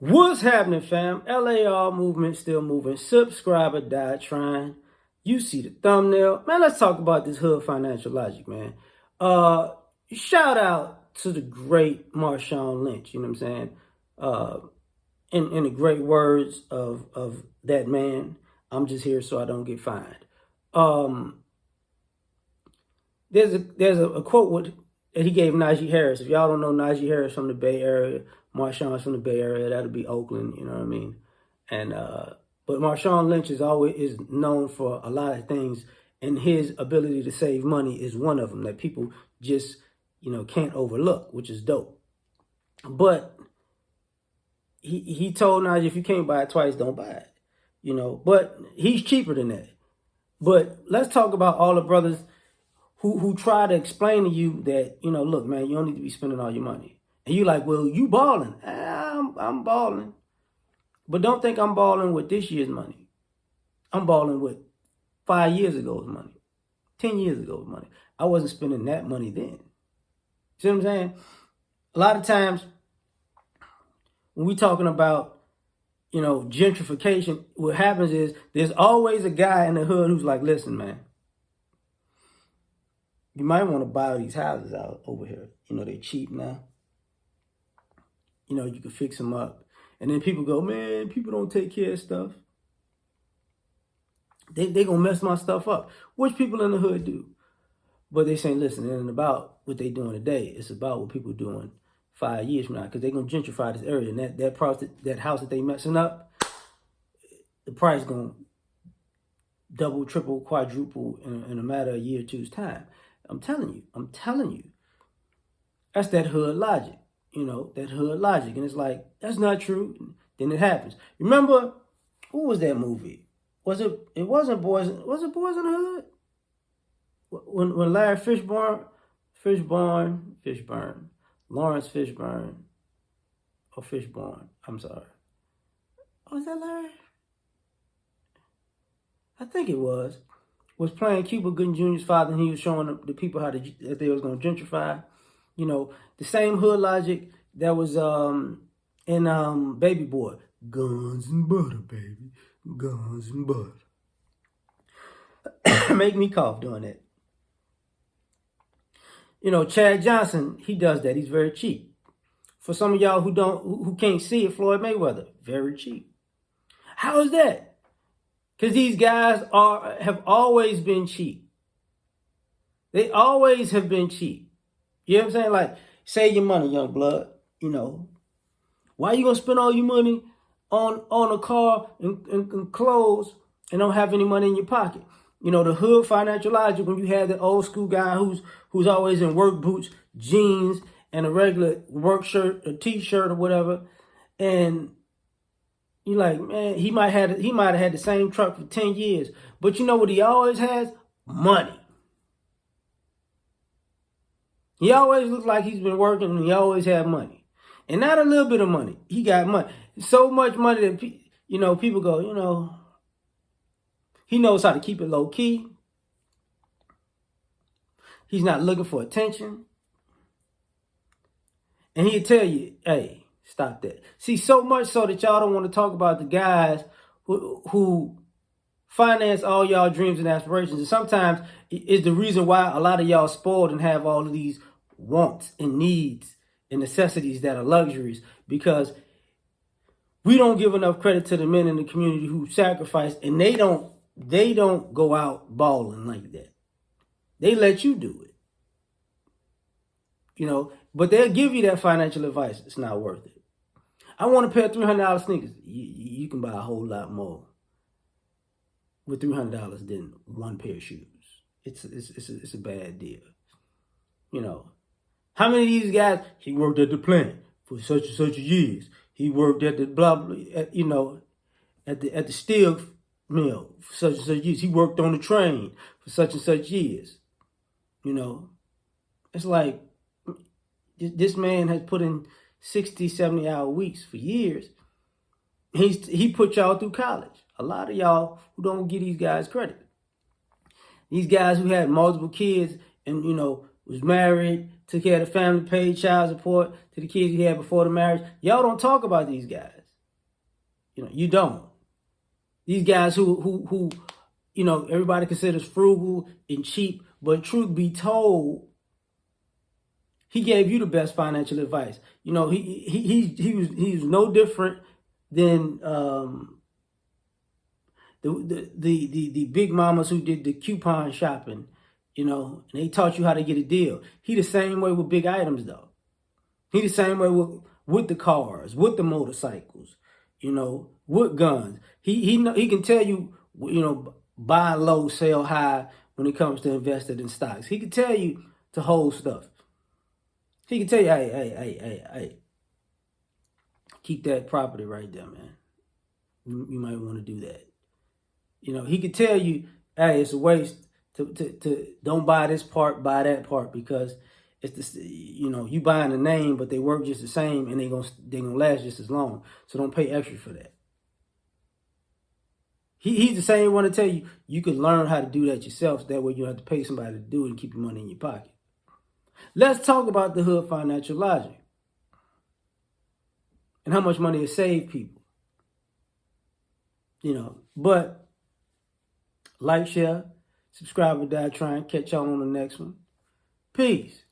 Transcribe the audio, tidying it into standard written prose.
What's happening, fam? L.A.R. movement still moving. Subscriber died trying. You see the thumbnail. Man, let's talk about this hood financial logic, man. Uh, Shout out to the great Marshawn Lynch, you know what I'm saying? Uh, in the great words of that man, I'm just here so I don't get fined. Um, there's a quote that he gave Najee Harris. If y'all don't know Najee Harris from the Bay Area, Marshawn's from the Bay Area, that'll be Oakland, you know what I mean? And but Marshawn Lynch is known for a lot of things, and his ability to save money is one of them that people just can't overlook, which is dope. But he told Najee, if you can't buy it twice, don't buy it. But he's cheaper than that. But let's talk about all the brothers who try to explain to you that, look, man, you don't need to be spending all your money. And you like, well, you balling. I'm balling. But don't think I'm balling with this year's money. I'm balling with 5 years ago's money, 10 years ago's money. I wasn't spending that money then. See what I'm saying? A lot of times when we talking about, gentrification, what happens is there's always a guy in the hood who's like, listen, man, you might want to buy these houses out over here. They're cheap now. You can fix them up. And then people go, man, people don't take care of stuff. They going to mess my stuff up, which people in the hood do. But they saying, listen, it ain't about what they doing today. It's about what people doing 5 years from now, because they're going to gentrify this area. And that house that they messing up, the price going to double, triple, quadruple in a matter of a year or two's time. I'm telling you. That's that hood logic, that hood logic. And it's like, that's not true. Then it happens. Remember, who was that movie? It wasn't Boys, was it Boys in the Hood? When Larry Fishburne, Lawrence Fishburne, or Fishburne, I'm sorry. Was that Larry? I think it was playing Cuba Gooding Jr.'s father, and he was showing the people that they was going to gentrify. The same hood logic that was in Baby Boy. Guns and butter, baby. Guns and butter. Make me cough doing that. Chad Johnson, he does that. He's very cheap. For some of y'all who can't see it, Floyd Mayweather, very cheap. How is that? Because these guys have always been cheap. They always have been cheap. You know what I'm saying? Like, save your money, young blood. Why you gonna spend all your money on a car and clothes and don't have any money in your pocket? The hood financial logic, when you have the old school guy who's always in work boots, jeans, and a regular work shirt, a t-shirt or whatever, and you're like, man, he might have had the same truck for 10 years, but you know what he always has? Money. He always looks like he's been working, and he always had money. And not a little bit of money. He got money. So much money that, people go, he knows how to keep it low key. He's not looking for attention. And he'll tell you, hey, stop that. See, so much so that y'all don't want to talk about the guys who finance all y'all dreams and aspirations. And sometimes it's the reason why a lot of y'all spoiled and have all of these wants and needs and necessities that are luxuries, because we don't give enough credit to the men in the community who sacrifice, and they don't go out balling like that. They let you do it. But they'll give you that financial advice. It's not worth it. I want a pair of $300 sneakers. You can buy a whole lot more with $300 than one pair of shoes. It's a bad deal. How many of these guys, he worked at the plant for such and such years. He worked at the at the steel mill for such and such years. He worked on the train for such and such years. It's like this man has put in 60, 70-hour weeks for years. He put y'all through college. A lot of y'all who don't give these guys credit. These guys who had multiple kids and, was married, took care of the family, paid child support to the kids he had before the marriage. Y'all don't talk about these guys. You don't. These guys who everybody considers frugal and cheap, but truth be told, he gave you the best financial advice. He was no different than the big mamas who did the coupon shopping, and they taught you how to get a deal. He the same way with big items though. He the same way with the cars, with the motorcycles, with guns. He can tell you, buy low, sell high when it comes to investing in stocks. He can tell you to hold stuff. He can tell you, hey, keep that property right there, man. You might want to do that. He could tell you, hey, it's a waste to don't buy this part, buy that part, because it's you buying a name, but they work just the same and they're gonna last just as long. So don't pay extra for that. He's the same one to tell you you can learn how to do that yourself. So that way you don't have to pay somebody to do it and keep your money in your pocket. Let's talk about the hood financial logic and how much money it saved people. But like, share, subscribe, or die trying. Catch y'all on the next one. Peace.